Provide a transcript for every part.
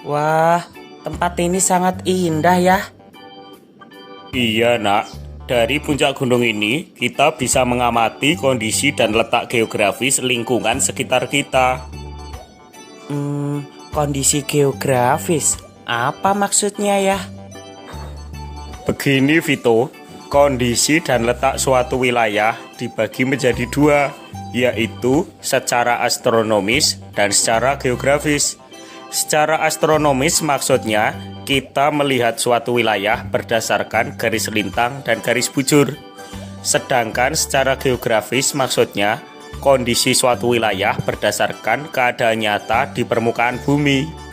Wah, tempat ini sangat indah ya. Iya, Nak. Dari puncak gunung ini, kita bisa mengamati kondisi dan letak geografis lingkungan sekitar kita. Kondisi geografis. Apa maksudnya ya? Begini, Vito, kondisi dan letak suatu wilayah dibagi menjadi dua, yaitu secara astronomis dan secara geografis. Secara astronomis maksudnya kita melihat suatu wilayah berdasarkan garis lintang dan garis bujur. Sedangkan secara geografis maksudnya kondisi suatu wilayah berdasarkan keadaan nyata di permukaan bumi.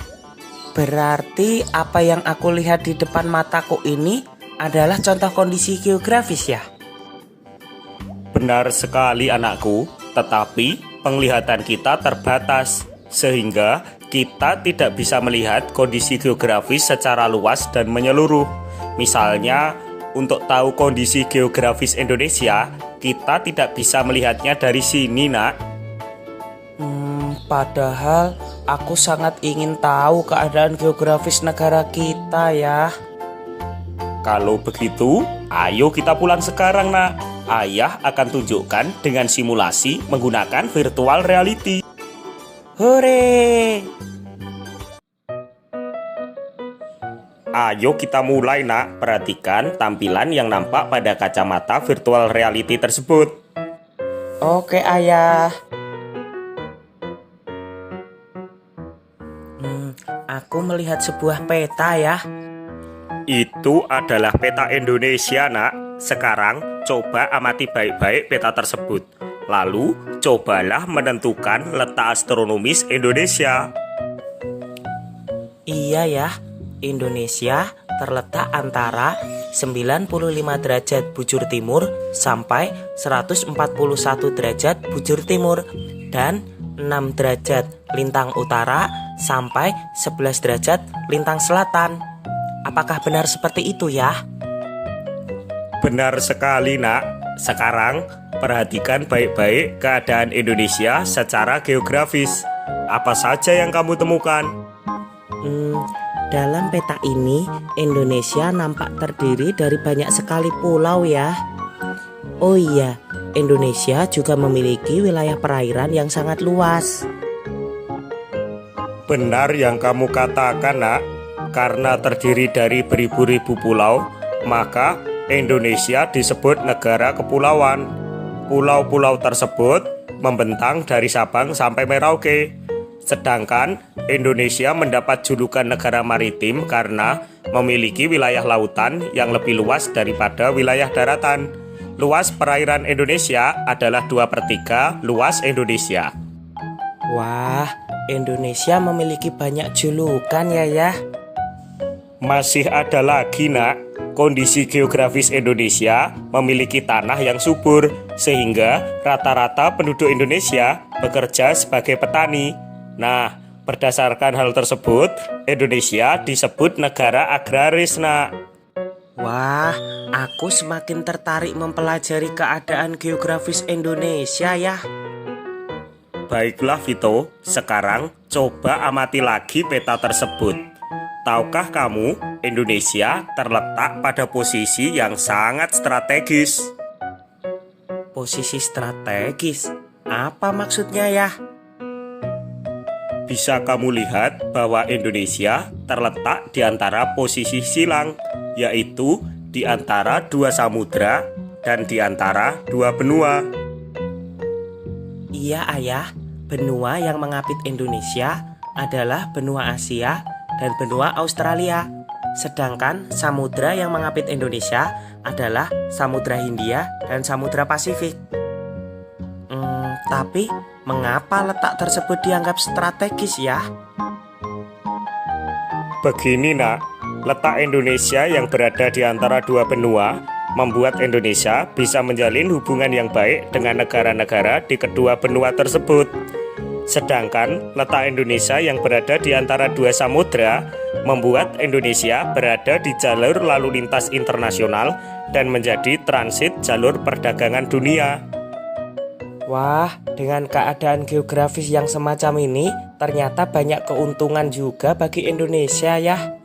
Berarti apa yang aku lihat di depan mataku ini adalah contoh kondisi geografis ya? Benar sekali anakku, tetapi penglihatan kita terbatas, sehingga kita tidak bisa melihat kondisi geografis secara luas dan menyeluruh. Misalnya, untuk tahu kondisi geografis Indonesia, kita tidak bisa melihatnya dari sini, Nak. Padahal aku sangat ingin tahu keadaan geografis negara kita ya. Kalau begitu, ayo kita pulang sekarang, Nak. Ayah akan tunjukkan dengan simulasi menggunakan virtual reality. Hore! Ayo kita mulai, Nak. Perhatikan tampilan yang nampak pada kacamata virtual reality tersebut. Oke, Ayah. Aku melihat sebuah peta ya. Itu adalah peta Indonesia, Nak. Sekarang coba amati baik-baik peta tersebut. Lalu cobalah menentukan letak astronomis Indonesia. Iya ya, Indonesia terletak antara 95 derajat bujur timur sampai 141 derajat bujur timur dan 6 derajat lintang utara sampai 11 derajat lintang selatan. Apakah benar seperti itu ya? Benar sekali, Nak. Sekarang perhatikan baik-baik keadaan Indonesia secara geografis. Apa saja yang kamu temukan? Dalam peta ini, Indonesia nampak terdiri dari banyak sekali pulau ya. Oh iya, Indonesia juga memiliki wilayah perairan yang sangat luas. Benar yang kamu katakan, Nak. Karena terdiri dari beribu-ribu pulau, maka Indonesia disebut negara kepulauan. Pulau-pulau tersebut membentang dari Sabang sampai Merauke. Sedangkan Indonesia mendapat julukan negara maritim karena memiliki wilayah lautan yang lebih luas daripada wilayah daratan. Luas perairan Indonesia adalah 2/3 luas Indonesia. Wah, Indonesia memiliki banyak julukan ya. Masih ada lagi, Nak. Kondisi geografis Indonesia memiliki tanah yang subur, sehingga rata-rata penduduk Indonesia bekerja sebagai petani. Nah, berdasarkan hal tersebut, Indonesia disebut negara agraris, Nak. Wah, aku semakin tertarik mempelajari keadaan geografis Indonesia ya. Baiklah, Vito. Sekarang coba amati lagi peta tersebut. Tahukah kamu, Indonesia terletak pada posisi yang sangat strategis. Posisi strategis? Apa maksudnya ya? Bisa kamu lihat bahwa Indonesia terletak di antara posisi silang, yaitu di antara dua samudra dan di antara dua benua. Iya, Ayah. Benua yang mengapit Indonesia adalah benua Asia dan benua Australia. Sedangkan samudra yang mengapit Indonesia adalah Samudra Hindia dan Samudra Pasifik. Tapi mengapa letak tersebut dianggap strategis ya? Begini, Nak. Letak Indonesia yang berada di antara dua benua membuat Indonesia bisa menjalin hubungan yang baik dengan negara-negara di kedua benua tersebut. Sedangkan letak Indonesia yang berada di antara dua samudra membuat Indonesia berada di jalur lalu lintas internasional dan menjadi transit jalur perdagangan dunia. Wah, dengan keadaan geografis yang semacam ini, ternyata banyak keuntungan juga bagi Indonesia ya.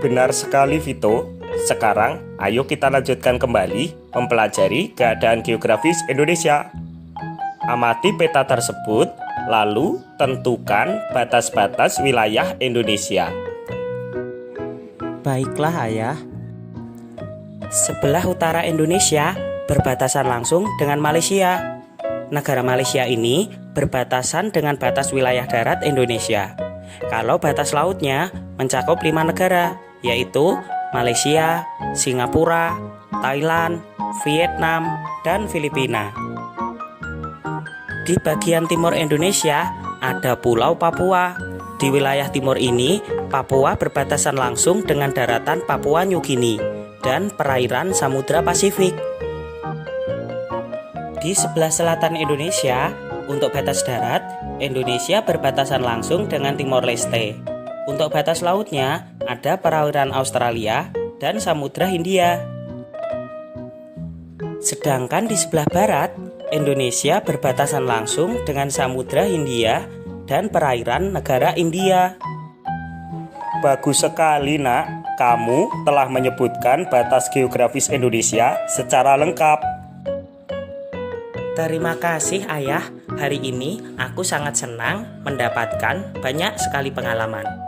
Benar sekali Vito. Sekarang ayo kita lanjutkan kembali mempelajari keadaan geografis Indonesia. Amati peta tersebut, lalu tentukan batas-batas wilayah Indonesia. Baiklah ayah. Sebelah utara Indonesia berbatasan langsung dengan Malaysia. Negara Malaysia ini berbatasan dengan batas wilayah darat Indonesia. Kalau batas lautnya mencakup 5 negara, yaitu Malaysia, Singapura, Thailand, Vietnam, dan Filipina. Di bagian timur Indonesia ada Pulau Papua. Di wilayah timur ini, Papua berbatasan langsung dengan daratan Papua New Guinea dan perairan Samudra Pasifik. Di sebelah selatan Indonesia, untuk batas darat, Indonesia berbatasan langsung dengan Timor Leste. Untuk batas lautnya, ada perairan Australia dan Samudra Hindia. Sedangkan di sebelah barat, Indonesia berbatasan langsung dengan Samudra Hindia dan perairan negara India. Bagus sekali nak, kamu telah menyebutkan batas geografis Indonesia secara lengkap. Terima kasih ayah, hari ini aku sangat senang mendapatkan banyak sekali pengalaman.